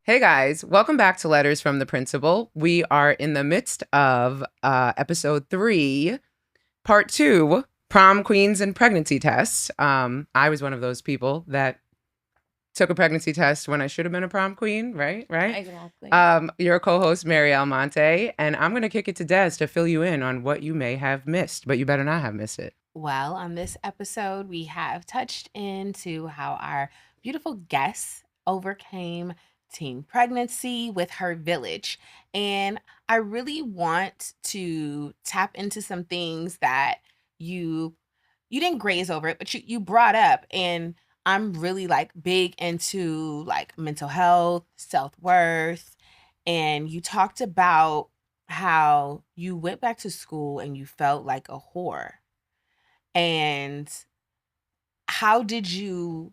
Hey guys, welcome back to Letters from the Principal. We are in the midst of episode 3, part 2, Prom Queens and Pregnancy Tests. I was one of those people that took a pregnancy test when I should have been a prom queen, right? Exactly. Your co-host, Mary Almonte, and I'm going to kick it to Des to fill you in on what you may have missed, but you better not have missed it. Well, on this episode, we have touched into how our beautiful guest overcame teen pregnancy with her village. And I really want to tap into some things that you you didn't graze over it, but you brought up. And I'm really like big into like mental health, self-worth. And you talked about how you went back to school and you felt like a whore. And how did you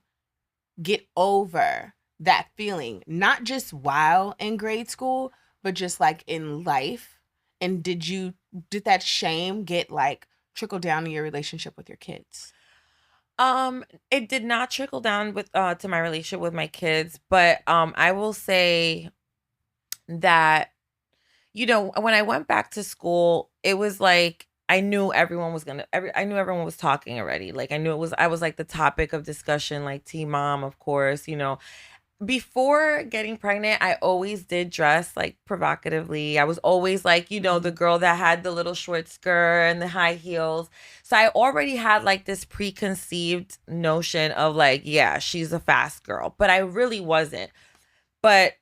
get over that feeling? Not just while in grade school, but just like in life. And did that shame get like trickle down to your relationship with your kids? It did not trickle down with to my relationship with my kids, but I will say that when I went back to school, it was like I knew everyone was I knew everyone was talking already. Like I was like the topic of discussion, like Teen Mom, of course, before getting pregnant, I always did dress like provocatively. I was always like, the girl that had the little short skirt and the high heels. So I already had like this preconceived notion of like, yeah, she's a fast girl, but I really wasn't. But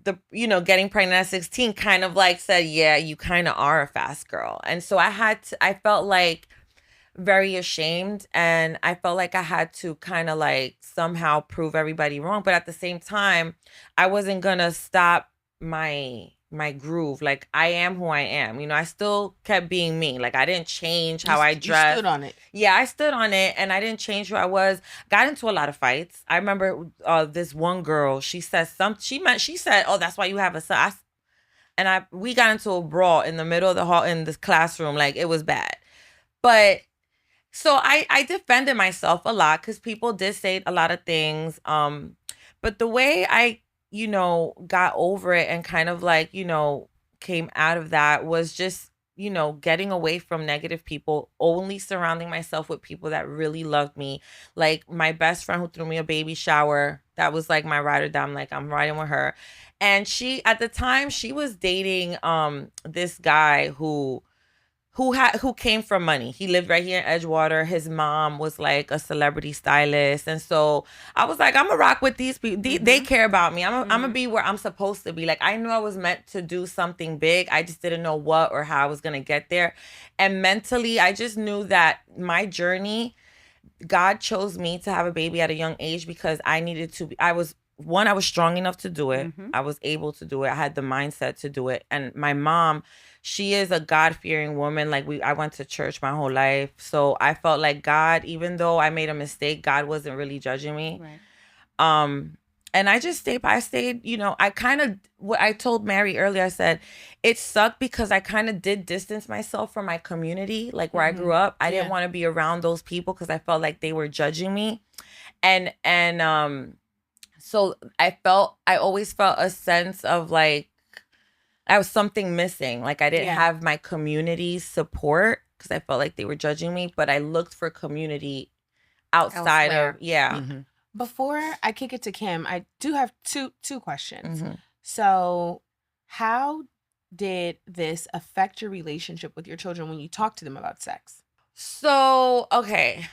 getting pregnant at 16 kind of like said, yeah, you kind of are a fast girl. And so I felt like very ashamed, and I felt like I had to kind of like somehow prove everybody wrong, but at the same time I wasn't going to stop my groove. Like, I am who I am. I still kept being me. Like, I didn't change how I You dressed. stood on it. Yeah, I stood on it and I didn't change who I was. Got into a lot of fights. I remember this one girl, she said she said, "Oh, that's why you have a son." We got into a brawl in the middle of the hall in this classroom. Like, it was bad. But so I defended myself a lot because people did say a lot of things. But the way I, got over it and kind of like, came out of that was just, getting away from negative people, only surrounding myself with people that really loved me. Like my best friend who threw me a baby shower. That was like my ride or die. I'm like, I'm riding with her. And she, at the time, she was dating this guy who came from money. He lived right here in Edgewater. His mom was like a celebrity stylist. And so I was like, I'm gonna rock with these people. They care about me. I'm gonna be where I'm supposed to be. Like, I knew I was meant to do something big. I just didn't know what or how I was gonna get there. And mentally, I just knew that my journey, God chose me to have a baby at a young age because I needed to be, I was strong enough to do it. I was able to do it. I had the mindset to do it. And my mom, she is a God-fearing woman. Like, I went to church my whole life. So I felt like God, even though I made a mistake, God wasn't really judging me. Right. And I just stayed, I kind of, what I told Mary earlier, I said, it sucked because I kind of did distance myself from my community, like where I grew up. I didn't want to be around those people because I felt like they were judging me. So I always felt a sense of like, I was something missing. Like, I didn't have my community support because I felt like they were judging me, but I looked for community outside Elsewhere. of. Before I kick it to Kim, I do have two questions. Mhm. So, how did this affect your relationship with your children when you talk to them about sex? So, okay.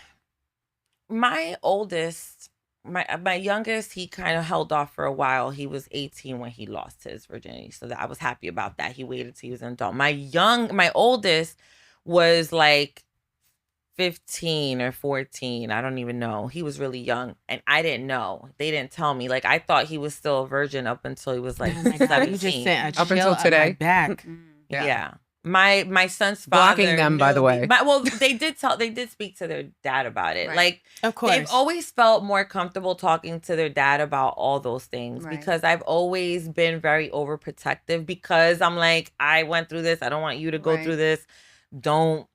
My oldest, my youngest, he kind of held off for a while. He was 18 when he lost his virginity. So that I was happy about that. He waited till he was an adult. My oldest was like 15 or 14. I don't even know. He was really young and I didn't know. They didn't tell me. Like, I thought he was still a virgin up until he was like Oh my God, 17. you just sent a Up chill until up my today. back. Yeah. My son's father Blocking them, by the knew me. way. Well, they did speak to their dad about it. Right. Like, Of course. they've always felt more comfortable talking to their dad about all those things Right. because I've always been very overprotective because I'm like, I went through this. I don't want you to go Right. through this. Don't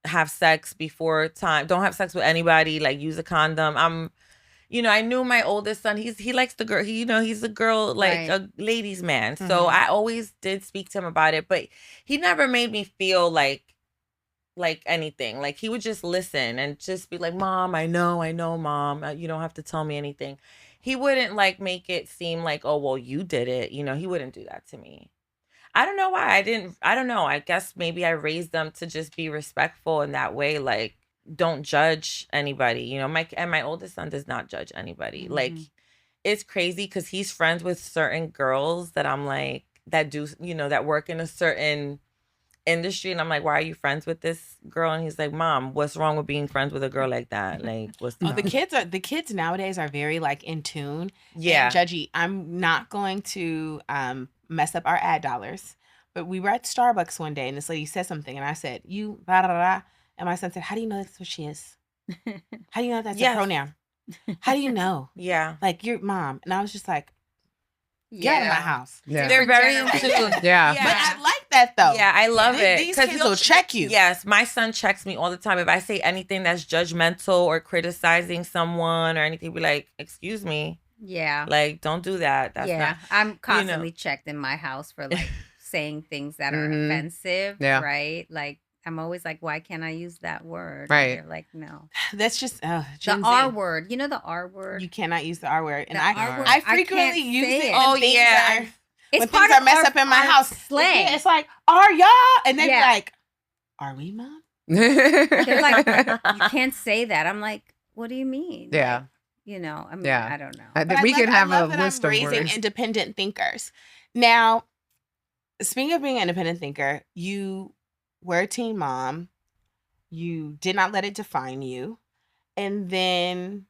have sex before time. Don't have sex with anybody. Like, use a condom. You know, I knew my oldest son, he likes the girl. He's a girl, like a ladies' man. So I always did speak to him about it, but he never made me feel like anything. Like, he would just listen and just be like, Mom, I know, Mom. You don't have to tell me anything. He wouldn't like make it seem like, oh, well, you did it. You know, he wouldn't do that to me. I don't know why. I don't know. I guess maybe I raised them to just be respectful in that way. Like, don't judge anybody. You know, my oldest son does not judge anybody. Like, it's crazy because he's friends with certain girls that I'm like, that do, that work in a certain industry, and I'm like, why are you friends with this girl? And he's like, Mom, what's wrong with being friends with a girl like that? Like, what's the kids nowadays are very like in tune. Yeah. And judgy. I'm not going to mess up our ad dollars, but we were at Starbucks one day and this lady said something and I said, you blah, blah, blah. And my son said, how do you know that's what she is? How do you know that's a pronoun? How do you know? Yeah. Like, your mom. And I was just like, get out of my house. Yeah. They're very in tune. Yeah. But I like that though. Yeah, I love it. These kids will check you. Yes, my son checks me all the time. If I say anything that's judgmental or criticizing someone or anything, be like, excuse me. Yeah. Like, don't do that. That's not, I'm constantly checked in my house for like saying things that are offensive. Yeah. Right. Like, I'm always like, why can't I use that word? Right. And you're like, no. That's just The Gen Z. R word. You know the R word? You cannot use the R word. And The R word, I I frequently can't use say it. it. Oh, yeah. yeah. It's When part things are of messed up in my our house. slang. Yeah, it's like, are y'all? And they be Yeah. like, are we, Mom? They're like, you can't say that. I'm like, what do you mean? Yeah. Like, you know, I mean, Yeah. I don't know. I think But we I can have love a that list I'm of raising words. independent thinkers. Now, speaking of being an independent thinker, you were a teen mom. You did not let it define you. And then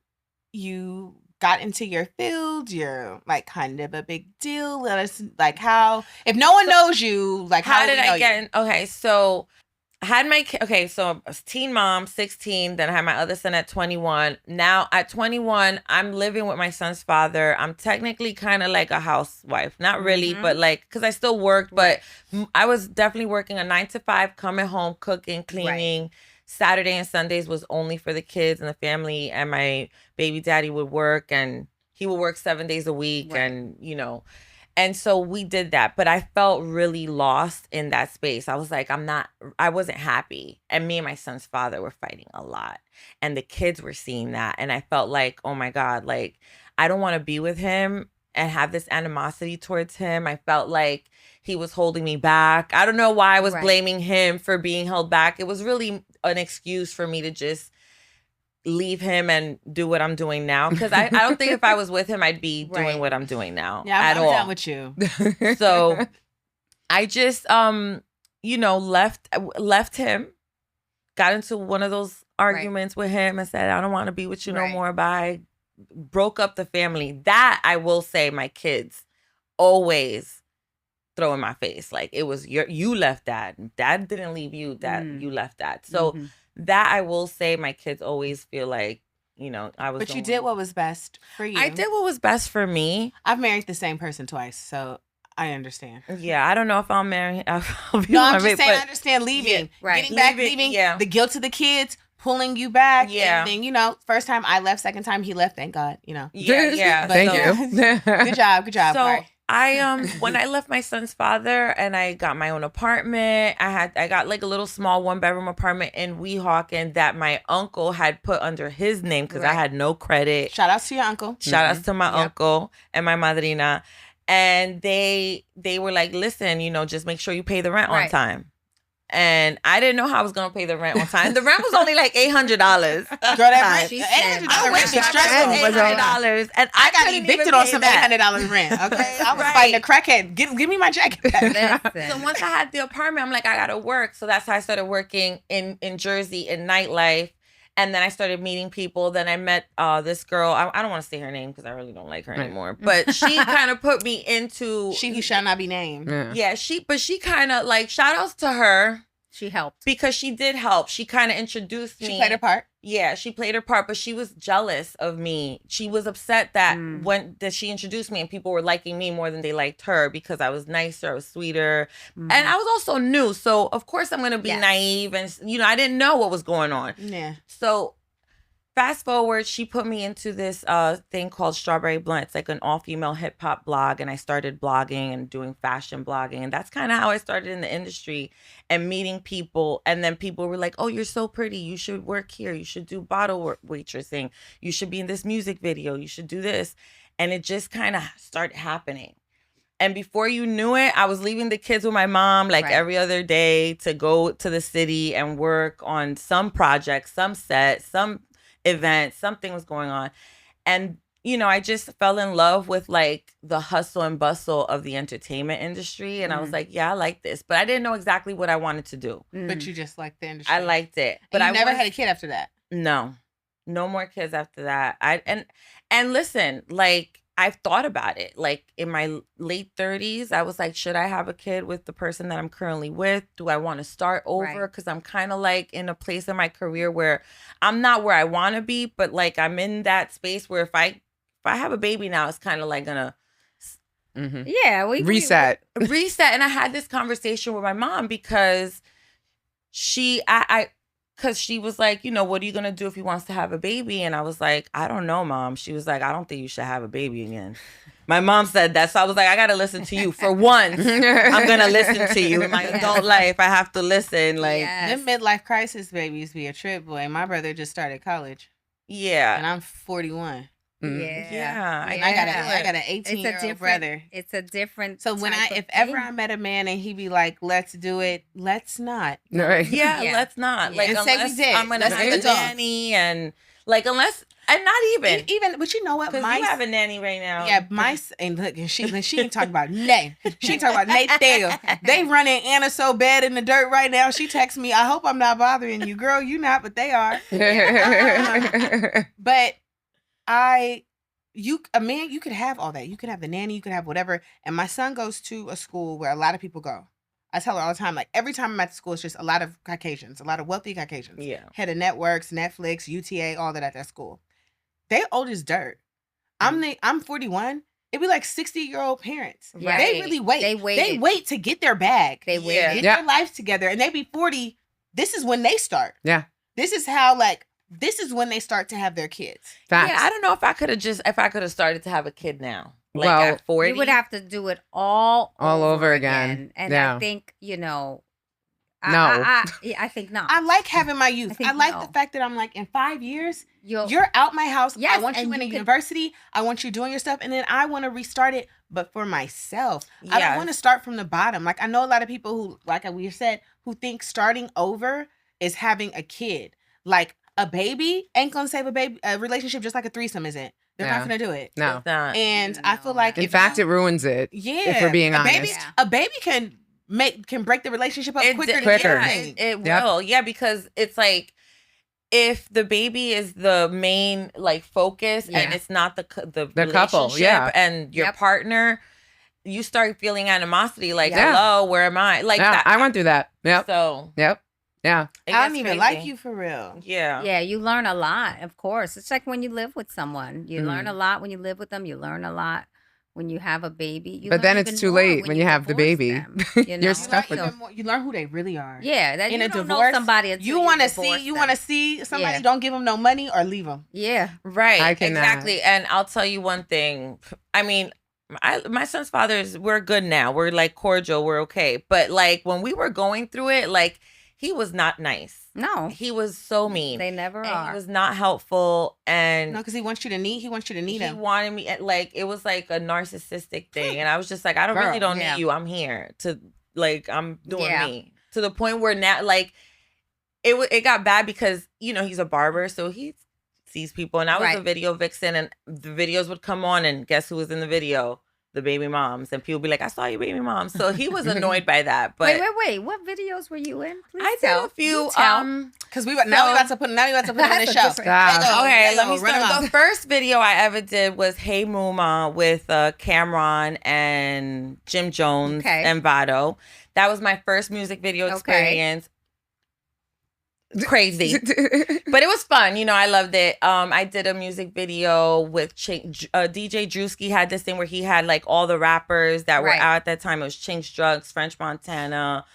you got into your field. You're like kind of a big deal. Let us, like, how, if no one knows you, like, how how did we know I you? get in? Okay, so I had my kid. Okay, so I was teen mom, 16. Then I had my other son at 21. Now at 21, I'm living with my son's father. I'm technically kind of like a housewife. Not really, but like, because I still worked, but I was definitely working a 9 to 5, coming home, cooking, cleaning. Saturday and Sundays was only for the kids and the family, and my baby daddy would work, and he would work 7 days a week, and and so we did that. But I felt really lost in that space. I was like, I wasn't happy, and me and my son's father were fighting a lot, and the kids were seeing that, and I felt like, oh my God, like, I don't want to be with him and have this animosity towards him. I felt like he was holding me back. I don't know why I was blaming him for being held back. It was really an excuse for me to just leave him and do what I'm doing now. Because I don't think if I was with him, I'd be doing what I'm doing now at I'm all. down with you. So I just, left him, got into one of those arguments with him and said, I don't want to be with you no more. Bye. Broke up the family. That I will say, my kids always throw in my face. Like, it was you left dad. Dad didn't leave you. Dad, you left dad. So that I will say, my kids always feel like, I was. But you did what was best for you. I did what was best for me. I've married the same person twice, so I understand. Yeah, I don't know if I'll marry. I'm just saying, I understand leaving, getting back, leaving, the guilt of the kids, pulling you back. Yeah. And then, first time I left, second time he left, thank God, Yeah. Thank you. Good job. So Sorry. I when I left my son's father and I got my own apartment, I got like a little small 1-bedroom apartment in Weehawken that my uncle had put under his name because I had no credit. Shout outs to your uncle. Shout outs to my uncle and my madrina. And they were like, listen, just make sure you pay the rent on time. And I didn't know how I was gonna pay the rent on time. The rent was only like $800. Girl, that rent, I went to $800, and I got evicted on some $800 rent. Okay, I was fighting a crackhead. Give me my jacket back. So once I had the apartment, I'm like, I gotta work. So that's how I started working in Jersey in nightlife. And then I started meeting people. Then I met this girl. I don't want to say her name because I really don't like her anymore. But she kind of put me into... She who shall not be named. Yeah, but she kind of like, shout outs to her. She helped. Because she did help. She kind of introduced me. She played her part? Yeah, she played her part, but she was jealous of me. She was upset that that she introduced me and people were liking me more than they liked her because I was nicer, I was sweeter. And I was also new. So, of course, I'm going to be naive. And, I didn't know what was going on. Yeah. So, fast forward, she put me into this thing called Strawberry Blunt. It's like an all-female hip-hop blog, and I started blogging and doing fashion blogging, and that's kind of how I started in the industry and meeting people. And then people were like, oh, you're so pretty, you should work here, you should do bottle waitressing, you should be in this music video, you should do this. And it just kind of started happening. And before you knew it, I was leaving the kids with my mom like every other day to go to the city and work on some project, some set, some event, something was going on. And, you know, I just fell in love with like the hustle and bustle of the entertainment industry. And I was like, yeah, I like this. But I didn't know exactly what I wanted to do. But you just liked the industry. I liked it. But I never had a kid after that. No more kids after that. And listen, like, I've thought about it. Like in my late 30s, I was like, should I have a kid with the person that I'm currently with? Do I want to start over? Because I'm kind of like in a place in my career where I'm not where I want to be, but like I'm in that space where if I have a baby now, it's kind of like gonna we reset. And I had this conversation with my mom because because she was like, you know, what are you going to do if he wants to have a baby? And I was like, I don't know, Mom. She was like, I don't think you should have a baby again. My mom said that. So I was like, I got to listen to you. For once, I'm going to listen to you. In my adult life, I have to listen. Like, them midlife crisis babies be a trip, boy. My brother just started college. Yeah. And I'm 41. Yeah. I got an 18-year-old brother. It's a different. So when if ever I met a man and he be like, "Let's do it," let's not. Right. Yeah, let's not. Like, and say we did. I'm gonna have a nanny and like and not even. But you know what? You have a nanny right now. Yeah, and look, and she ain't talking about Nate. She ain't talking about Nate Dale. They running Anna so bad in the dirt right now. She texts me, "I hope I'm not bothering you, girl. You not, but they are." But a man, you could have all that. You could have the nanny, you could have whatever. And my son goes to a school where a lot of people go. I tell her all the time, like every time I'm at the school, it's just a lot of Caucasians, a lot of wealthy Caucasians. Yeah. Head of networks, Netflix, UTA, all that at that school. They old as dirt. I'm 41. It'd be like 60-year-old parents. Right. They really wait. They wait to get their bag. They wait. Get their life together. And they be 40. This is when they start. Yeah. This is when they start to have their kids. Facts. Yeah, I don't know if I could have started to have a kid now. Like Well, at 40. You would have to do it all over again. And Yeah. I think, you know, No. I think not. I like having my youth. think I like no. the fact that I'm like, in 5 years, You'll- you're out my house. Yes, I want you and in a you could- university. I want you doing your stuff. And then I want to restart it, but for myself. I don't Yes. want to start from the bottom. Like, I know a lot of people who, like we said, who think starting over is having a kid. Like, a baby ain't going to save a relationship just like a threesome isn't. They're not going to do it. No. It's not. And I feel like In fact, it ruins it. yeah, If we're being a honest. baby, a baby can break the relationship up quicker than quicker. anything. It Yep. will. Yeah, because it's like if the baby is the main like focus and it's not the couple, relationship yeah. and your partner, you start feeling animosity. Like, Yeah. hello, where am I? Like Yeah, that. I went through that. Yep. So Yep. Yeah. it I don't gets even crazy. like you for real. Yeah. Yeah, you learn a lot, of course. It's like when you live with someone. You learn a lot when you live with them. You learn a lot when you have a baby. You But then learn it's even too more late when you have the divorce baby. them, You're You stuck learn with even more- you learn who they really are. Yeah, that In you a don't know divorce, somebody until you want to divorce see. You them. want to see somebody. Yeah. Don't give them no money or leave them. Yeah. Right. I cannot. Exactly. And I'll tell you one thing. I mean, my son's fathers, we're good now. We're like cordial. We're okay. But like when we were going through it, like he was not nice. No, He was so mean. they never And are. he was not helpful. And No, because he wants you to need. He wants you to need he him. wanted me like it was like a narcissistic thing. And I was just like, I Girl, really don't yeah. need you. I'm here to like I'm doing Yeah. me. To the point where now like it got bad because, you know, he's a barber, so he sees people and I was Right. a video vixen and the videos would come on and guess who was in the video? The baby moms. And people be like, I saw your baby mom. So he was annoyed by that. But Wait. What videos were you in? Please I tell. did a few You tell. Because now we about to put him on the That's a show. different- Ah. Okay, let me run him start. off. The first video I ever did was Hey Muma with Cameron and Jim Jones Okay. and Vado. That was my first music video Okay. experience. Crazy. But it was fun. You know, I loved it. I did a music video with DJ Drewski had this thing where he had like all the rappers that were Right. out at that time. It was Chinks Drugs, French Montana,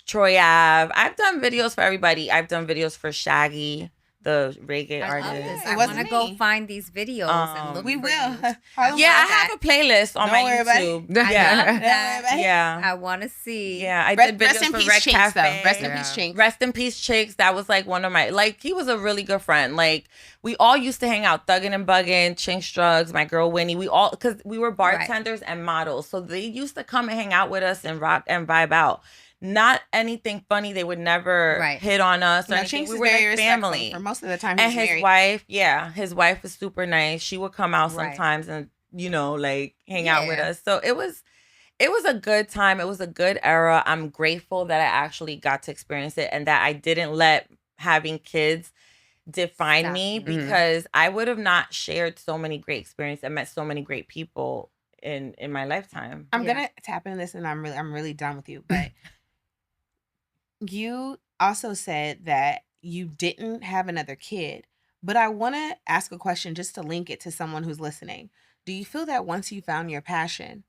Troy Ave. I've done videos for everybody. I've done videos for Shaggy, the reggae I I love love artist. this. it. I wasn't want to go me. find these videos and look We for will. you. Harlem Yeah, I got have a playlist on Don't my worry about it. YouTube. I Yeah. love Don't worry that. about it. Yeah. I want to see. Yeah, I did Rest videos in for peace, Red Chinks, though. Cafe. Rest in Yeah. peace, Chinks. Rest in peace, Chicks. That was like one of my, like, he was a really good friend. Like, we all used to hang out, thugging and bugging, Chinks Drugs, my girl Winnie. We all, because we were bartenders and models. So they used to come and hang out with us and rock and vibe out. Not anything funny. They would never Right. hit on us or No, anything. Chinks We is were very like respectful. family. For most of the time, he And was his married. wife, his wife was super nice. She would come out Right. sometimes and, like hang out with Yeah. us. So it was a good time. It was a good era. I'm grateful that I actually got to experience it and that I didn't let having kids define Stop me you. because I would have not shared so many great experiences and met so many great people in my lifetime. I'm Yeah. gonna tap into this, and I'm really done with you. But you also said that you didn't have another kid. But I want to ask a question just to link it to someone who's listening. Do you feel that once you found your passion,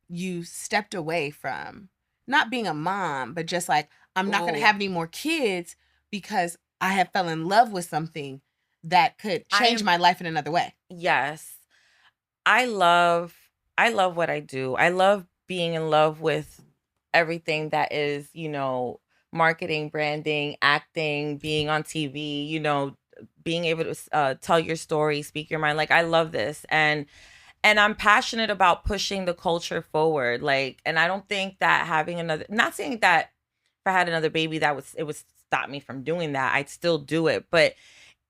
you stepped away from not being a mom, but just like, I'm not going to Ooh. have any more kids because I have fell in love with something that could change my life in another way? Yes. I love what I do. I love being in love with everything that is, marketing, branding, acting, being on TV, being able to tell your story, speak your mind. Like, I love this. And I'm passionate about pushing the culture forward. Like, and I don't think that having another, not saying that if I had another baby, it would stop me from doing that. I'd still do it, but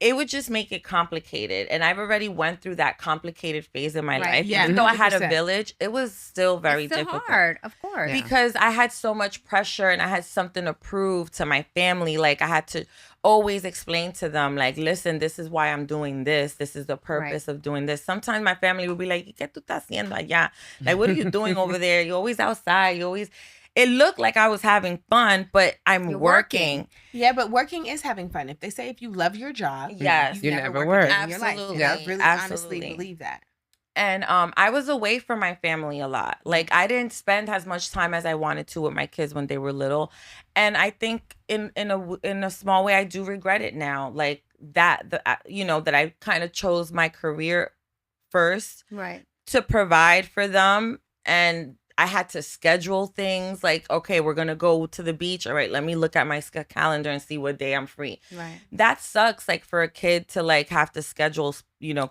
it would just make it complicated. And I've already went through that complicated phase in my Right. life. Yeah, Even though I had a 100%. village, it was still very It's still difficult. hard, of course. Yeah. Because I had so much pressure and I had something to prove to my family. Like, I had to always explain to them, like, listen, this is why I'm doing this. This is the purpose of doing this. Sometimes my family would be like, ¿Qué tú estás haciendo allá? Like, what are you doing over there? You're always outside. It looked like I was having fun, but I'm You're working. working. Yeah, but working is having fun. If they say if you love your job, Yes. You never worked a work. day in your life. Absolutely. And I really honestly Absolutely. believe that. And I was away from my family a lot. Like, I didn't spend as much time as I wanted to with my kids when they were little. And I think in a small way, I do regret it now. Like, that that I kind of chose my career first Right. to provide for them, and I had to schedule things like, okay, we're gonna go to the beach. All right, let me look at my calendar and see what day I'm free. Right. That sucks, like, for a kid to like have to schedule,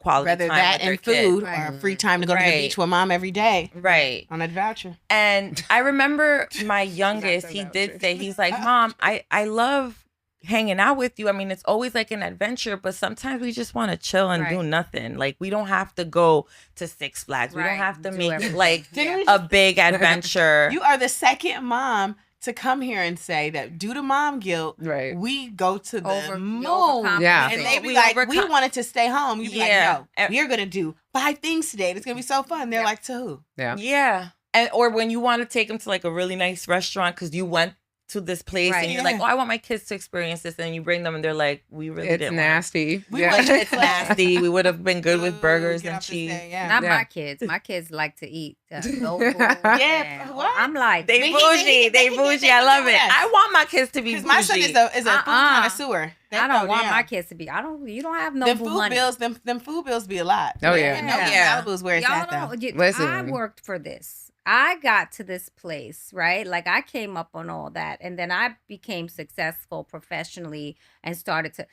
quality Rather time that with their and kid. food Right. or free time to go to the Right. beach with mom every day Right. on a voucher. And I remember my youngest, the he voucher. did say, he's like, Mom, I love hanging out with you. I mean, it's always like an adventure, but sometimes we just want to chill and do Right. nothing. Like, we don't have to go to Six Flags. We don't Right. have to Do make it everything. like Didn't we a big adventure. You are the second mom to come here and say that due to mom guilt, Right. we go to the You moon. overcompensate. Yeah. And they be We like, we overcome- wanted to stay home. You be Yeah. like, no, we're going to do 5 things today. It's going to be so fun. They're Yeah. like, to who? Yeah. Yeah. And or when you want to take them to like a really nice restaurant because you went to this place Right. and you're Yeah. like, oh, I want my kids to experience this, and you bring them and they're like, we really It's didn't. nasty. We Yeah. went- It's nasty. We would have been good with burgers Get and off this cheese. thing, Yeah. Not Yeah. my kids. My kids like to eat. No Yeah, what? I'm like, They They- bougie. They they- bougie. they I do love it. that. I want my kids to be Because bougie. my son is a food connoisseur. They I don't throw want down. my kids to be. You don't have no Them food money. bills, them food bills be a lot. Oh, yeah. No, Yeah. Malibu's where it's Y'all at though. don't. I Listen. worked for this. I got to this place, right? Like, I came up on all that, and then I became successful professionally and started to.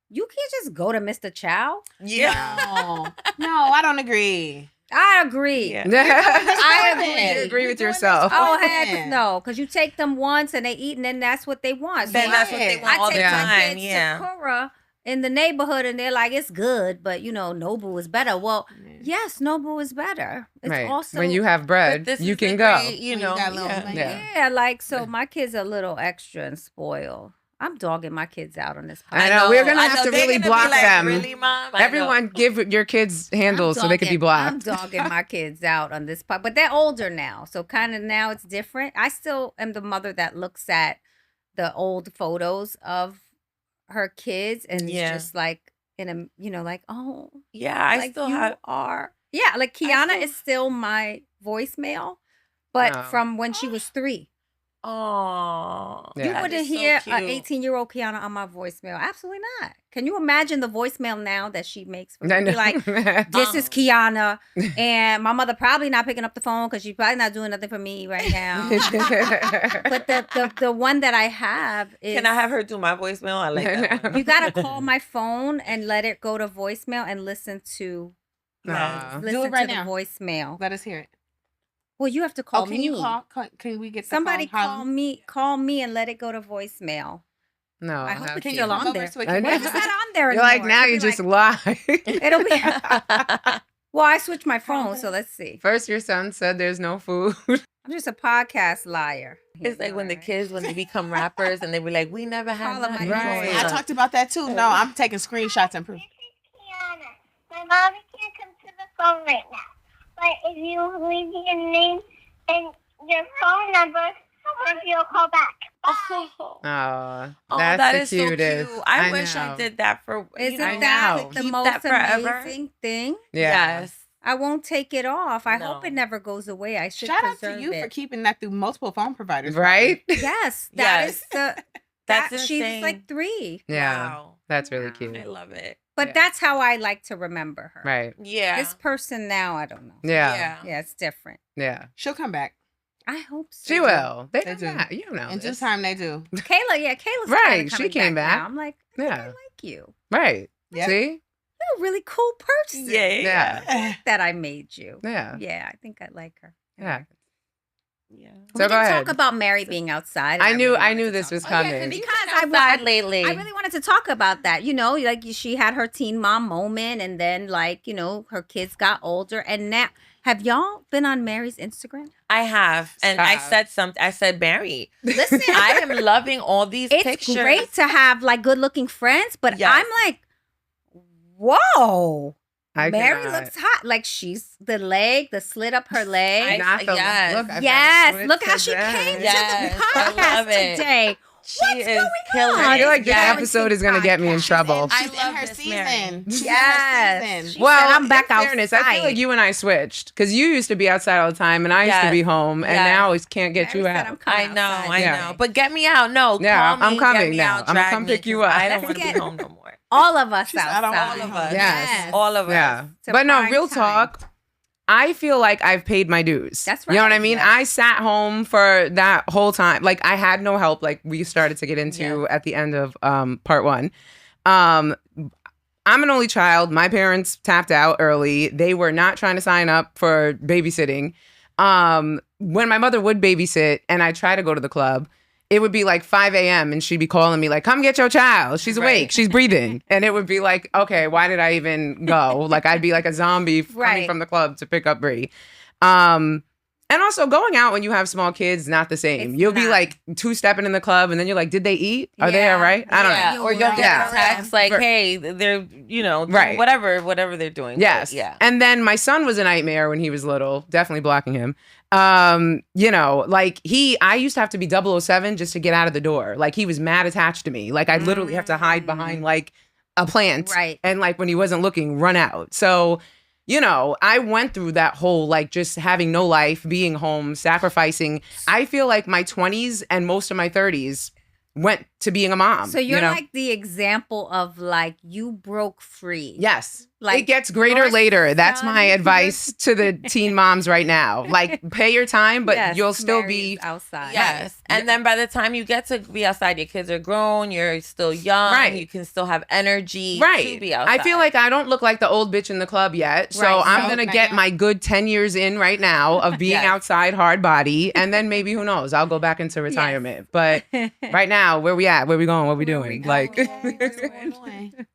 You can't just go to Mr. Chow. yeah. No, I don't agree. I agree. Yeah. I Women. agree. You agree We're with doing yourself. this Oh, for heck women. no, because you take them once and they eat, and then that's what they want. So Then that's what they Yeah. want all I the take my time. kids Yeah. to Kura in the neighborhood, and they're like, it's good, but Nobu is better. Well, yes, Nobu is better. It's Right. also When you have But bread, this you is can the go. great, When you got little money. Yeah. yeah, like, so my kids are a little extra and spoiled. I'm dogging my kids out on this I podcast. know. We're gonna I have know. to They're really gonna be block like, them. Really, Mom? I know. Everyone give your kids handles so they can be I'm blocked. dogging my kids out on this part, but they're older now, so kind of now it's different. I still am the mother that looks at the old photos of her kids and Yeah. it's just like like, oh, Yeah, I like still you have. are. Yeah, like Kiana still- is still my voicemail, but Oh. from when she was 3. Oh, Yeah. You wouldn't hear an 18-year-old Kiana on my voicemail. Absolutely not. Can you imagine the voicemail now that she makes for me? I Be know. like, this is Kiana, and my mother probably not picking up the phone because she's probably not doing nothing for me right now. But the one that I have is. Can I have her do my voicemail? I like that one. You gotta call my phone and let it go to voicemail and listen to. Nah. Do Listen it right to now. the voicemail. Let us hear it. Well, you have to call Can me. you call? Can we get the Somebody phone? call me and let it go to voicemail. No. I hope how it's Can cute. still you come on over there. so we I can know. What if it's not on there You're anymore? like, now It'll you be just like- lie. It'll be. Well, I switched my phone, so let's see. First, your son said there's no food. I'm just a podcast liar. It's like when the kids, when they become rappers and they be like, we never had Call 'em nothing my Right. going I on. talked about that too. No, I'm taking screenshots and proof. Kiana. My mommy can't come to the phone right now. But if you leave your name and your phone number, then you'll call back. Oh, Oh, that's that the is cutest. so cute. I wish I know. did that for Isn't you know, that know. the keep most that forever. amazing thing? Yeah. Yes. I won't take it off. I hope No. it never goes away. I should Shout out preserve to you it. for keeping that through multiple phone providers. Right? Yes, that Yes. is the. That's that, she's insane. like 3. Yeah. Wow. That's really Wow. cute. I love it. But Yeah. that's how I like to remember her. Right. Yeah. This person now, I don't know. Yeah. Yeah, it's different. Yeah. She'll come back. I hope so. She will. They They do. do. That. You know. In due this. time, they do. Kayla's Right, kinda she coming came back. now. I'm like, I Yeah. like you. Right. Yep. See? You're a really cool person. Yeah. That I made you. Yeah. Yeah, I think I like her. Yeah. Yeah. So we go can ahead. talk about Mary being outside. and I knew. really I wanted knew to this talk was about- coming. Because outside lately. I really wanted to talk about that. You know, like she had her teen mom moment, and then like her kids got older, and now have y'all been on Mary's Instagram? I have. And I Stop. said something. I said, Mary, Listen, I am loving all these it's pictures. great to have like good looking friends, but Yes. I'm like, whoa. I Mary cannot. looks hot. Like she's the slit up her leg. Not the yes. look. I've got a Yes, switch look how to she that. came Yes, to the I podcast love it. today. She What's is going killing on? it. I feel like this Yes. episode is going to get me in Podcast. trouble. I She's in love her this, Mary. season. She's in her Yes. season. She Well, said, I'm back in fairness, I feel outside. like you and I switched because you used to be outside all the time and I used to Yes. be home, and Yes. now I can't get Mary you said, out. I'm coming I know, outside I Yeah. know. But get me out. No, Yeah, call I'm me, coming get me now. out, I'm gonna drag come me, pick you 'cause up. I don't Let's want to be get- home no more. All of us She said, I don't outside. want All of us. Yes. All of us. Yeah. To But no, prime real time. talk. I feel like I've paid my dues. That's You know what I right, mean? yes. I sat home for that whole time. Like I had no help, like we started to get into at the end of part 1. I'm an only child. My parents tapped out early. They were not trying to sign up for babysitting. When my mother would babysit and I try to go to the club, it would be like 5 a.m. and she'd be calling me like, come get your child. She's awake. Right. She's breathing. And it would be like, okay, why did I even go? Like I'd be like a zombie coming Right. from the club to pick up Bree. And also going out when you have small kids, not the same. It's You'll be not. like 2-stepping in the club and then you're like, did they eat? Are they Yeah. all right? I don't Yeah, know. or you'll get Yeah. a text like, For- hey, they're, doing Right. whatever they're doing. Yes. But, yeah. And then my son was a nightmare when he was little, definitely blocking him. Like I used to have to be 007 just to get out of the door. Like he was mad attached to me. Like I'd literally have to hide behind like a plant. Right. And like when he wasn't looking, run out. So, I went through that whole like just having no life, being home, sacrificing. I feel like my 20s and most of my 30s went to being a mom. So you're you know? like the example of like you broke free. Yes. Like, It gets greater your later. That's my son- advice to the teen moms right now. Like, pay your time, but Yes, you'll still Mary's be. outside. Yes. And then by the time you get to be outside, your kids are grown, you're still young, Right. you can still have energy Right. to be outside. I feel like I don't look like the old bitch in the club yet. So Right. I'm So going to now- get my good 10 years in right now of being Yes. outside hard body. And then maybe, who knows, I'll go back into retirement. But right now, where we at? Where we going? What we doing? Like,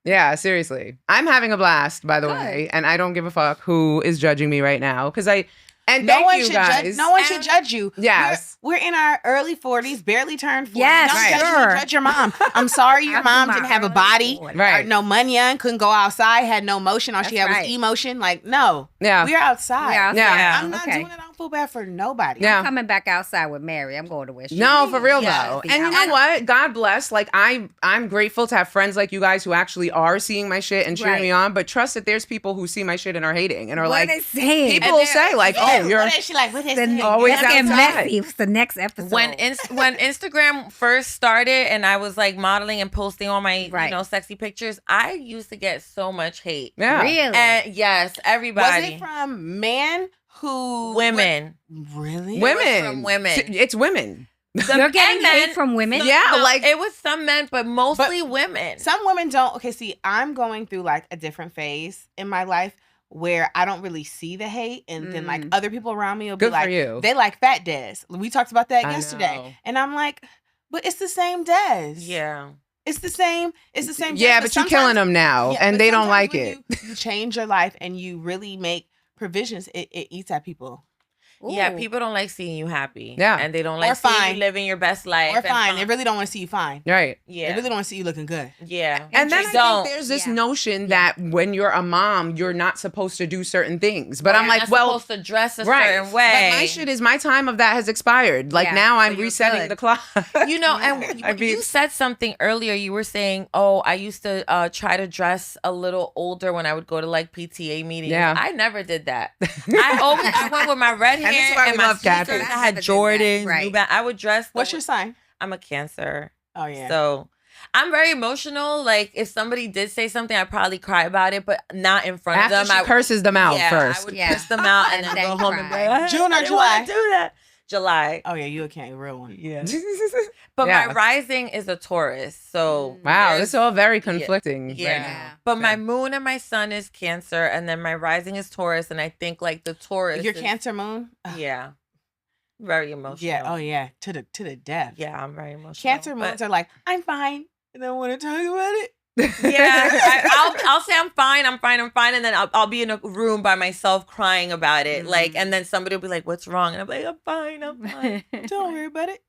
yeah, seriously. I'm having a blast, by the Good. way. And I don't give a fuck who is judging me right now. Because No thank one you should guys. judge. No one should judge you. Yes. We're in our early 40s, barely turned 40. Yes, Don't judge sure. me, judge your mom. I'm sorry your I'm mom in didn't my have a early body, 40s. Right. or no money on, couldn't go outside, had no motion. All she That's had right. was emotion. Like, no. Yeah. We're outside. We're outside. Yeah. I'm not Okay. doing it on feel bad for nobody. Yeah. I'm coming back outside with Mary. I'm going to where she No, is. for real Yes. though. Be And you know outside. what? God bless. Like I'm grateful to have friends like you guys who actually are seeing my shit and cheering me Right. on. But trust that the's people who see my shit and are hating and are What like, are they saying? people And will they're- say like, yeah, oh, you're what is she like? What is Then it? always let's get outside. messy. What's the next episode? When Instagram first started and I was like modeling and posting all my Right. sexy pictures, I used to get so much hate. yeah. Really? And yes, Was everybody. it from men who women? Really? Women. It was from women. It's women. You're getting and hate men- from women? Yeah, No, like- it was some men, but mostly women. Some women don't. Okay, see, I'm going through like a different phase in my life where I don't really see the hate, and then like other people around me will Good be like, for you. they like fat Des. We talked about that I yesterday, know. and I'm like, but it's the same Des. Yeah. It's the same. It's the same. Yeah, Des, but you're killing them now, Yeah, and but they don't sometimes like when it. You change your life and you really make provisions. It eats at people. Yeah, Ooh. people don't like seeing you happy. Yeah. And they don't Or like seeing fine. you living your best life. Or and fine. They really don't want to see you fine. Right. Yeah. They really don't want to see you looking good. Yeah. And then They I don't. think there's this Yeah. notion that when you're a mom, you're not supposed to do certain things. But Or I'm you're like, not well, supposed to dress a right. certain way. But my shit is my time of that has expired. Like Yeah, now I'm so you're resetting good. the clock. You know, and I mean- you said something earlier. You were saying, "Oh, I used to try to dress a little older when I would go to like PTA meetings." Yeah. I never did that. I went with my red hair And this is why we and my love Kathy. sneakers. I I had never did that. Jordans. Right. New I would dress. What's your sign? I'm a Cancer. Oh yeah. So I'm very emotional. Like if somebody did say something, I'd probably cry about it, but not in front After of them. she curses them out I first. would Yeah. curse them out and And then then go home and be cry. like, June or I didn't July? wanna do that. July. Oh yeah, you a can't real one. Yeah. But Yeah. my rising is a Taurus. So Wow, there's- this is all very conflicting Yeah. right now. But my Yeah. moon and my sun is Cancer, and then my rising is Taurus, and I think like the Taurus. Your is- Cancer moon. Ugh. Yeah. Very emotional. Yeah. Oh yeah. To the death. Yeah, I'm very emotional. Cancer but- moons are like, I'm fine. I don't want to talk about it. Yeah, I'll say I'm fine, and then I'll be in a room by myself crying about it, like, and then somebody will be like, "What's wrong?" And I'm like, "I'm fine." Don't worry about it.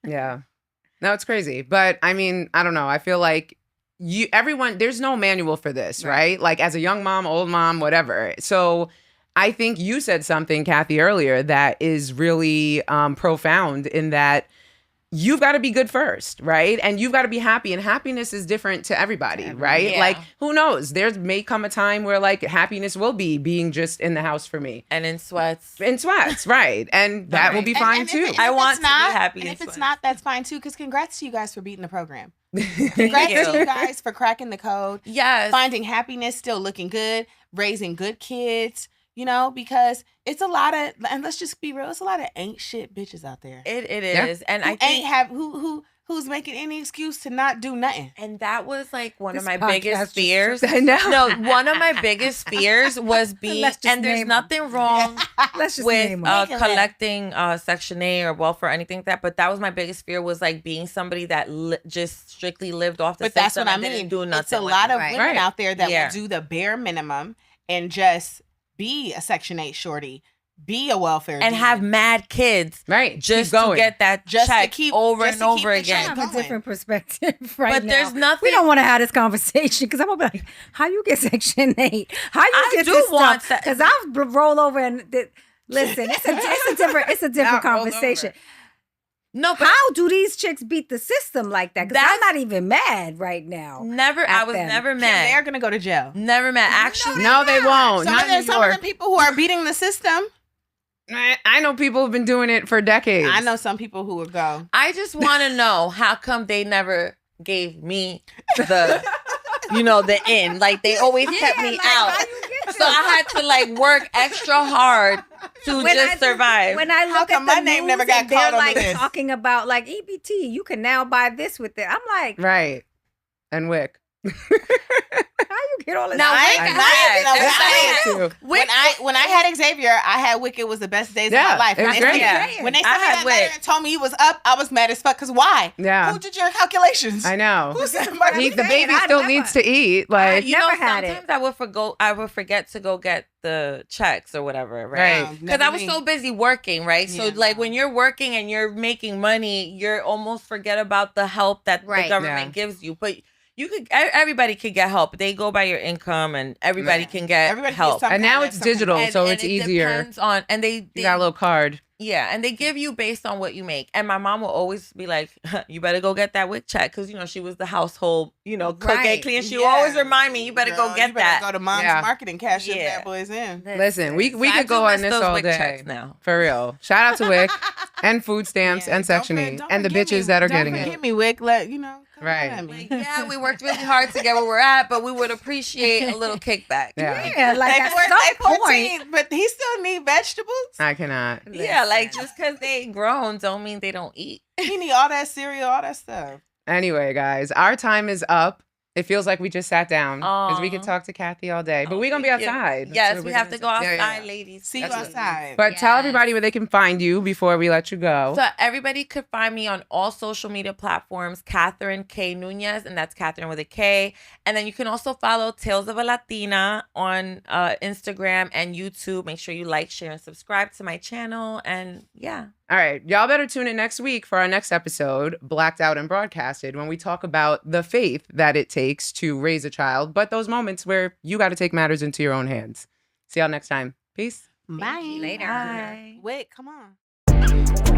Yeah. No, it's crazy. But I mean, I don't know. I feel like everyone, there's no manual for this, right? Like as a young mom, old mom, whatever. So I think you said something, Kathy, earlier that is really profound in that you've got to be good first, right? And you've got to be happy. And happiness is different to everybody, right? Yeah. Like, who knows? There may come a time where like happiness will be being just in the house for me. And in sweats. In sweats, right. And that will be fine And too. if I want it's to be not, happy And in if it's sweats. not, that's fine too. Because congrats to you guys for beating the program. Thank Congrats to you. you guys for cracking the code, Yes. finding happiness, still looking good, raising good kids. You know, because it's a lot of, and let's just be real, it's a lot of ain't shit bitches out there. It Yeah. is, and Who I think. who's making any excuse to not do nothing. And that was like one of This my podcast biggest just- fears. I know. No, one of my biggest fears was being, Let's just and there's name 'em. nothing wrong Let's just with name 'em. collecting Section A or welfare or anything like that. But that was my biggest fear, was like being somebody that just strictly lived off the But that's system what I and didn't mean. do nothing. It's a with lot it. of Right. women Right. out there that Yeah. will do the bare minimum and just be a Section 8 shorty, be a welfare and demon. have mad kids Right. just Keep to going. get that Just to check keep- over just and to keep over the check I again. going. have a different perspective right But now. there's nothing. We don't want to have this conversation because I'm gonna be like, "How you get Section 8? How you I get do this want stuff?" se- Because I'll roll over and listen. It's a different Now roll conversation. over. No, but How do these chicks beat the system like that? Because I'm That's- not even mad right now. never. I at was them. never Kim, they're mad. gonna go to jail. Never mad. Actually, No, they won't. Some Not of, in the, New some of York. the people who are beating the system. I know people have been doing it for decades. I know some people who will go. I just want to know how come they never gave me the, the in. Like they always kept me out. So I had to like work extra hard to just survive. When I look come at my the name news never got and they're called under like this? talking about like EBT, you can now buy this with it. I'm like, Right. And Wick. how you get all this? Now, I Wick ain't is lying. bad. No, It's I bad. too. When I had Xavier, I had Wicked was the best days Yeah, of my life. it was When they great. sent me- Yeah. When they I sent me had that letter Wick. and told me you was up, I was mad as fuck. Cause why? Yeah. Who did your calculations? I know. Who said The baby I still never- needs to eat. Like, You never know, had it. sometimes I would forget to go get the checks or whatever, right? Right. Because I was so busy working, right? So Yeah, like no. when you're working and you're making money, you're almost forget about the help that Right. the government Yeah. gives you. But everybody could get help. They go by your income, and everybody can get Everybody help. gets some And now kind it's of- some kind digital, of- so it's it easier. Depends on, and they You got a little card. yeah, and they give you based on what you make. And my mom will always be like, "You better go get that WIC check," because she was the household, cook and Right. clean. She Yeah. always remind me, "You better Girl, go get you better that." Go to mom's Yeah. marketing, cash your Yeah. bad boys in. Listen, we So I could do go on miss this those all WIC day. checks now. For real. Shout out to WIC and food stamps Yeah, and Section don't 8 don't and the forget bitches me. that are Don't getting forget it. me, Wick. Come Right. at me. Like, yeah, we worked really hard to get where we're at, but we would appreciate a little kickback. Yeah. Yeah, like at some point. But he still need vegetables. I cannot. Yeah, like just because they grown don't mean they don't eat. He need all that cereal, all that stuff. Anyway, guys, our time is up. It feels like we just sat down because we could Aw. talk to Kathy all day, but Oh, we're going to be thank you. outside. That's Yes, what we we're have gonna to go do. Yeah, outside, yeah. ladies. See you That's- outside. But tell Yes. everybody where they can find you before we let you go. So everybody could find me on all social media platforms, Katherine K. Nunez, and that's Katherine with a K. And then you can also follow Tales of a Latina on Instagram and YouTube. Make sure you like, share, and subscribe to my channel. And yeah. All right. Y'all better tune in next week for our next episode, Blacked Out and Broadcasted, when we talk about the faith that it takes to raise a child, but those moments where you got to take matters into your own hands. See y'all next time. Peace. Bye. Later. Bye. Wick, come on.